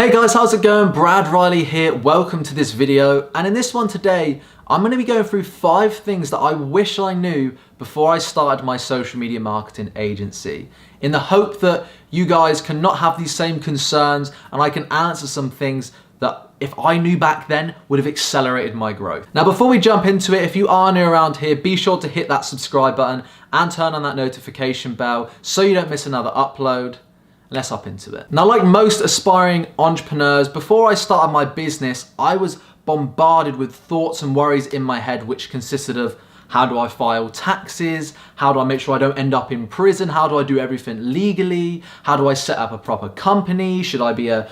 Hey guys, how's it going? Brad Riley here. Welcome to this video. And in this one today, I'm going to be going through 5 things that I wish I knew before I started my social media marketing agency, in the hope that you guys can not have these same concerns and I can answer some things that if I knew back then would have accelerated my growth. Now, before we jump into it, if you are new around here, be sure to hit that subscribe button and turn on that notification bell so you don't miss another upload. Let's hop into it. Now, like most aspiring entrepreneurs, before I started my business, I was bombarded with thoughts and worries in my head, which consisted of how do I file taxes? How do I make sure I don't end up in prison? How do I do everything legally? How do I set up a proper company? Should I be a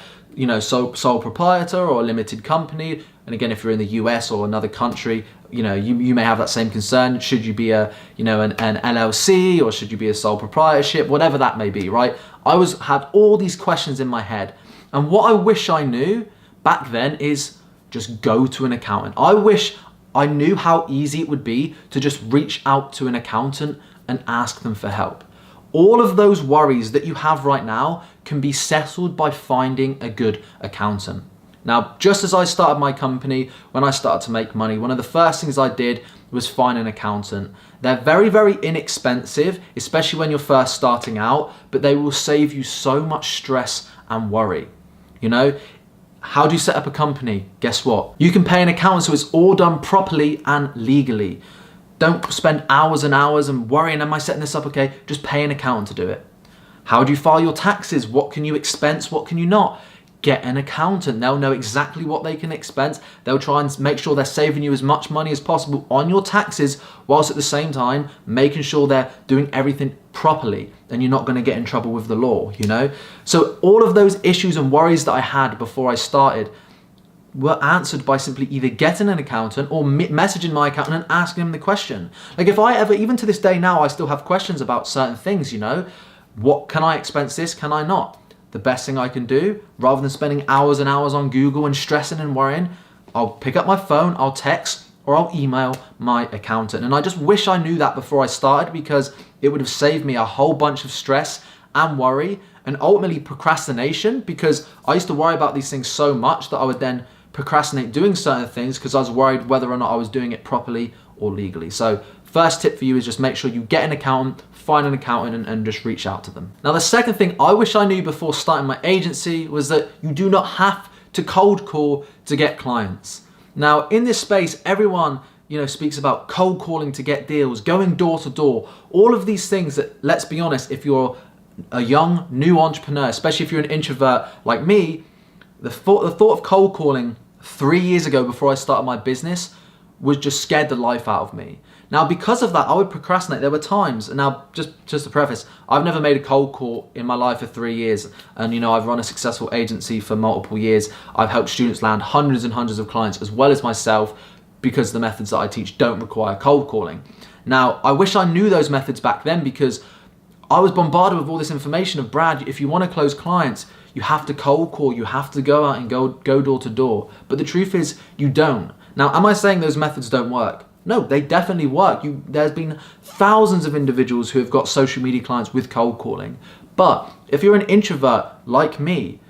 sole proprietor or a limited company? And again, if you're in the US or another country, you may have that same concern. Should you be an LLC, or should you be a sole proprietorship? Whatever that may be, right? I had all these questions in my head. And what I wish I knew back then is just go to an accountant. I wish I knew how easy it would be to just reach out to an accountant and ask them for help. All of those worries that you have right now can be settled by finding a good accountant. Now, just as I started my company, when I started to make money, one of the first things I did was find an accountant. They're very, very inexpensive, especially when you're first starting out, but they will save you so much stress and worry. How do you set up a company? Guess what? You can pay an accountant so it's all done properly and legally. Don't spend hours and hours and worrying, am I setting this up okay? Just pay an accountant to do it. How do you file your taxes? What can you expense? What can you not? Get an accountant. They'll know exactly what they can expense. They'll try and make sure they're saving you as much money as possible on your taxes, whilst at the same time making sure they're doing everything properly and you're not going to get in trouble with the law, So all of those issues and worries that I had before I started were answered by simply either getting an accountant or messaging my accountant and asking them the question. Like, if I ever, even to this day now, I still have questions about certain things, what can I expense this? Can I not? The best thing I can do, rather than spending hours and hours on Google and stressing and worrying, I'll pick up my phone, I'll text, or I'll email my accountant. And I just wish I knew that before I started, because it would have saved me a whole bunch of stress and worry and ultimately procrastination, because I used to worry about these things so much that I would then procrastinate doing certain things because I was worried whether or not I was doing it properly or legally. So first tip for you is just make sure you get an accountant, find an accountant, and just reach out to them. Now, the second thing I wish I knew before starting my agency was that you do not have to cold call to get clients. Now, in this space, everyone speaks about cold calling to get deals, going door to door, all of these things that, let's be honest, if you're a young, new entrepreneur, especially if you're an introvert like me, the thought of cold calling 3 years ago before I started my business was just scared the life out of me. Now, because of that, I would procrastinate. There were times, and now just to preface, I've never made a cold call in my life for 3 years. And I've run a successful agency for multiple years. I've helped students land hundreds and hundreds of clients, as well as myself, because the methods that I teach don't require cold calling. Now, I wish I knew those methods back then, because I was bombarded with all this information of, Brad, if you want to close clients, you have to cold call, you have to go out and go door to door. But the truth is, you don't. Now, am I saying those methods don't work? No, they definitely work. There's been thousands of individuals who have got social media clients with cold calling. But if you're an introvert like me,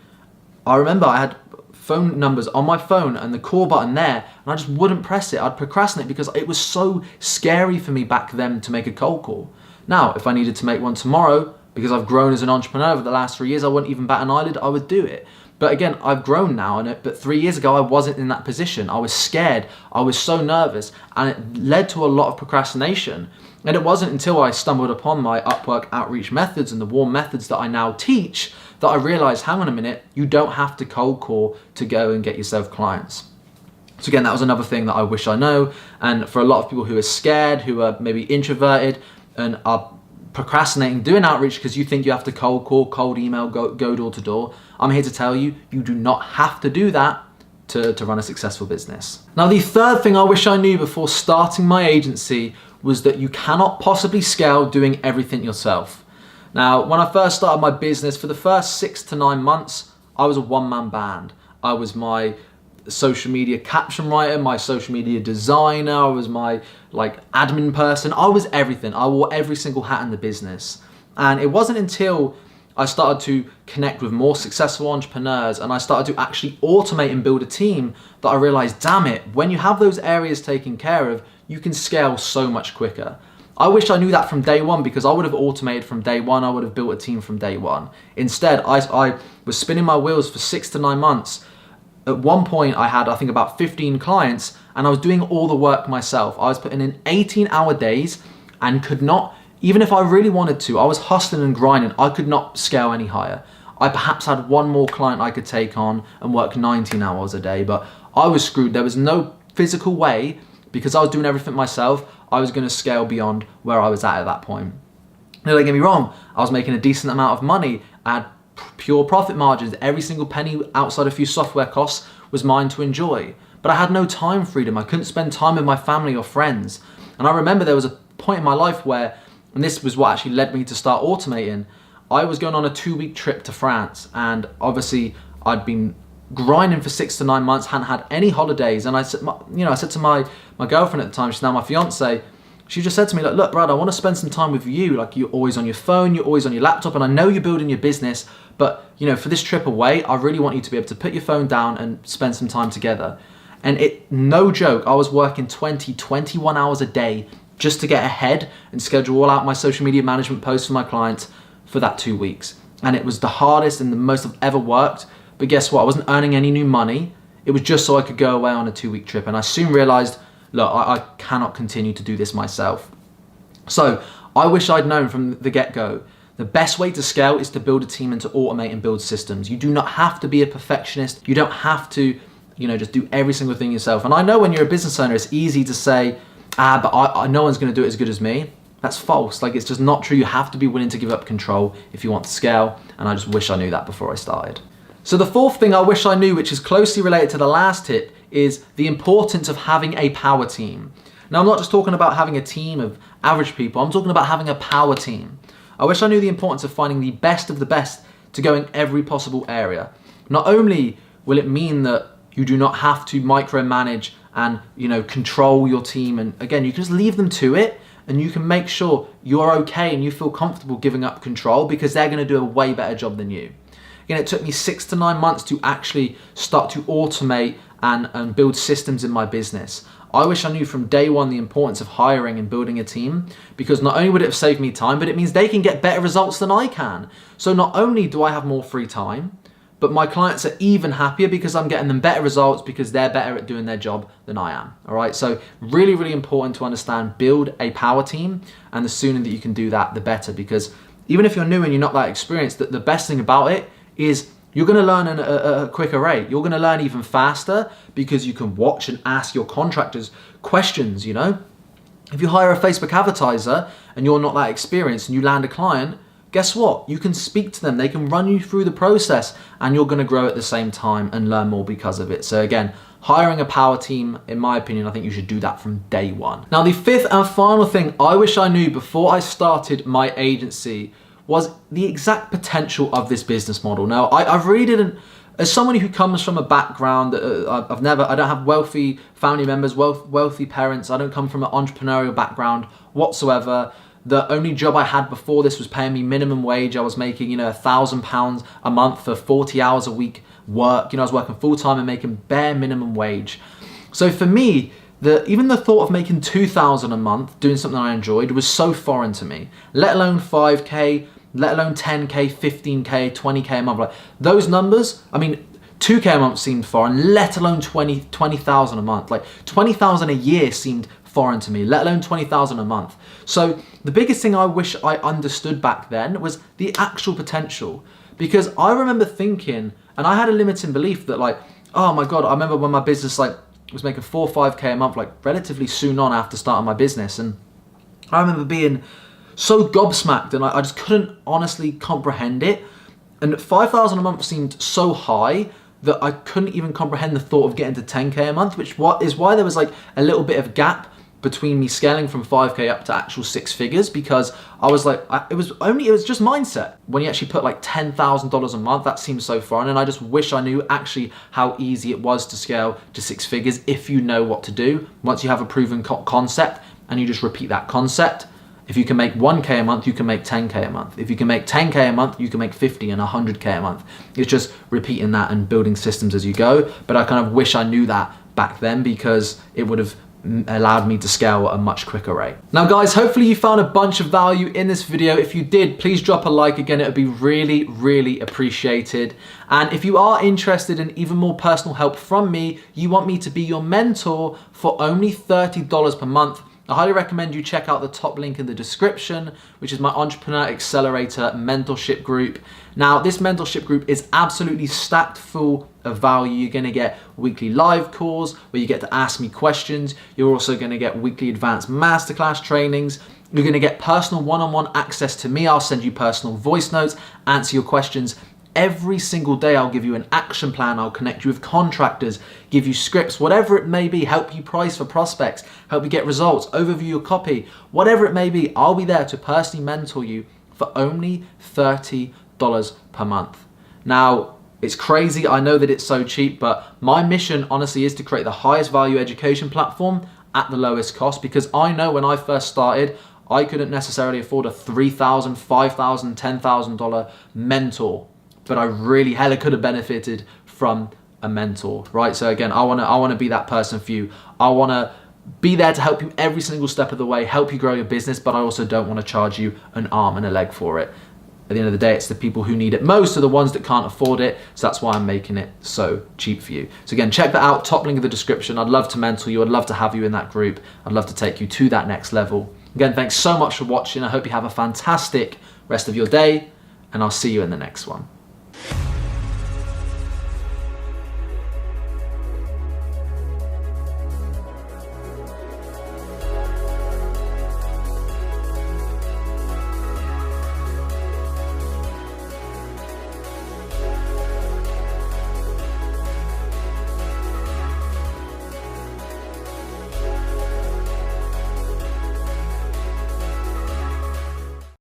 I remember I had phone numbers on my phone and the call button there, and I just wouldn't press it. I'd procrastinate because it was so scary for me back then to make a cold call. Now, if I needed to make one tomorrow, because I've grown as an entrepreneur over the last 3 years, I wouldn't even bat an eyelid, I would do it. But again, I've grown now, but 3 years ago, I wasn't in that position. I was scared, I was so nervous, and it led to a lot of procrastination. And it wasn't until I stumbled upon my Upwork outreach methods and the warm methods that I now teach that I realized, hang on a minute, you don't have to cold call to go and get yourself clients. So again, that was another thing that I wish I know. And for a lot of people who are scared, who are maybe introverted and are procrastinating doing outreach because you think you have to cold call, cold email, go door to door, I'm here to tell you, you do not have to do that to run a successful business. Now, the third thing I wish I knew before starting my agency was that you cannot possibly scale doing everything yourself. Now, when I first started my business, for the first 6 to 9 months, I was a one-man band. I was my social media caption writer, my social media designer, I was my admin person. I was everything. I wore every single hat in the business. And it wasn't until I started to connect with more successful entrepreneurs, and I started to actually automate and build a team that I realized, damn it, when you have those areas taken care of, you can scale so much quicker. I wish I knew that from day one, because I would have automated from day one. I would have built a team from day one. Instead, I was spinning my wheels for 6 to 9 months. At one point, I had, I think, about 15 clients, and I was doing all the work myself. I was putting in 18-hour days and could not, even if I really wanted to, I was hustling and grinding. I could not scale any higher. I perhaps had one more client I could take on and work 19 hours a day, but I was screwed. There was no physical way, because I was doing everything myself, I was gonna scale beyond where I was at that point. Now, don't get me wrong, I was making a decent amount of money. I had pure profit margins. Every single penny outside a few software costs was mine to enjoy. But I had no time freedom. I couldn't spend time with my family or friends. And I remember there was a point in my life where, and this was what actually led me to start automating, I was going on a 2-week trip to France, and obviously I'd been grinding for 6 to 9 months, hadn't had any holidays, and I said, I said to my girlfriend at the time, she's now my fiance, she just said to me, like, look, Brad, I want to spend some time with you. Like, you're always on your phone, you're always on your laptop, and I know you're building your business, but for this trip away, I really want you to be able to put your phone down and spend some time together. And no joke, I was working 21 hours a day just to get ahead and schedule all out my social media management posts for my clients for that 2 weeks. And it was the hardest and the most I've ever worked. But guess what? I wasn't earning any new money. It was just so I could go away on a 2-week trip. And I soon realized, look, I cannot continue to do this myself. So I wish I'd known from the get-go, the best way to scale is to build a team and to automate and build systems. You do not have to be a perfectionist. You don't have to, just do every single thing yourself. And I know when you're a business owner, it's easy to say, but no one's going to do it as good as me. That's false. Like, it's just not true. You have to be willing to give up control if you want to scale. And I just wish I knew that before I started. So the fourth thing I wish I knew, which is closely related to the last tip, is the importance of having a power team. Now, I'm not just talking about having a team of average people. I'm talking about having a power team. I wish I knew the importance of finding the best of the best to go in every possible area. Not only will it mean that you do not have to micromanage and control your team, and again, you can just leave them to it, and you can make sure you're okay and you feel comfortable giving up control, because they're going to do a way better job than you. Again, it took me 6 to 9 months to actually start to automate and build systems in my business. I wish I knew from day one the importance of hiring and building a team, because not only would it have saved me time, but it means they can get better results than I can. So not only do I have more free time, but my clients are even happier because I'm getting them better results because they're better at doing their job than I am. All right, so really, really important to understand, build a power team, and the sooner that you can do that, the better, because even if you're new and you're not that experienced, the best thing about it is you're going to learn at a quicker rate. You're going to learn even faster because you can watch and ask your contractors questions, If you hire a Facebook advertiser and you're not that experienced and you land a client, guess what? You can speak to them. They can run you through the process, and you're going to grow at the same time and learn more because of it. So again, hiring a power team, in my opinion, I think you should do that from day one. Now, the fifth and final thing I wish I knew before I started my agency was the exact potential of this business model. Now, I really didn't, as somebody who comes from a background, I don't have wealthy family members, wealthy parents. I don't come from an entrepreneurial background whatsoever. The only job I had before this was paying me minimum wage. I was making, £1,000 a month for 40 hours a week work. I was working full time and making bare minimum wage. So for me, even the thought of making $2,000 a month doing something I enjoyed was so foreign to me, let alone 5K, let alone 10K, 15K, 20K a month. Like those numbers, 2K a month seemed foreign, let alone 20,000 a month. Like 20,000 a year seemed foreign to me, let alone 20,000 a month. So the biggest thing I wish I understood back then was the actual potential, because I remember thinking, and I had a limiting belief that oh my God, I remember when my business was making 4 or 5K a month, relatively soon on after starting my business. And I remember being so gobsmacked, and I just couldn't honestly comprehend it. And 5,000 a month seemed so high that I couldn't even comprehend the thought of getting to 10K a month, which is why there was a little bit of gap between me scaling from 5K up to actual 6 figures, because I was it was just mindset. When you actually put $10,000 a month, that seems so foreign, and I just wish I knew actually how easy it was to scale to 6 figures if you know what to do. Once you have a proven concept and you just repeat that concept, If you can make 1K a month, you can make 10K a month. If you can make 10K a month, you can make 50 and 100K a month. It's just repeating that and building systems as you go. But I kind of wish I knew that back then, because it would have allowed me to scale at a much quicker rate. Now guys, hopefully you found a bunch of value in this video. If you did, please drop a like. Again, it would be really, really appreciated. And if you are interested in even more personal help from me, you want me to be your mentor for only $30 per month, I highly recommend you check out the top link in the description, which is my Entrepreneur Accelerator mentorship group. Now, this mentorship group is absolutely stacked full of value. You're gonna get weekly live calls where you get to ask me questions. You're also gonna get weekly advanced masterclass trainings. You're gonna get personal one-on-one access to me. I'll send you personal voice notes, answer your questions. Every single day I'll give you an action plan, I'll connect you with contractors, give you scripts, whatever it may be, help you price for prospects, help you get results, overview your copy, whatever it may be, I'll be there to personally mentor you for only $30 per month. Now, it's crazy, I know that it's so cheap, but my mission honestly is to create the highest value education platform at the lowest cost, because I know when I first started, I couldn't necessarily afford a $3,000, $5,000, $10,000 mentor. But I really hella could have benefited from a mentor, right? So again, I wanna be that person for you. I wanna be there to help you every single step of the way, help you grow your business, but I also don't wanna charge you an arm and a leg for it. At the end of the day, it's the people who need it most are the ones that can't afford it. So that's why I'm making it so cheap for you. So again, check that out, top link in the description. I'd love to mentor you. I'd love to have you in that group. I'd love to take you to that next level. Again, thanks so much for watching. I hope you have a fantastic rest of your day, and I'll see you in the next one.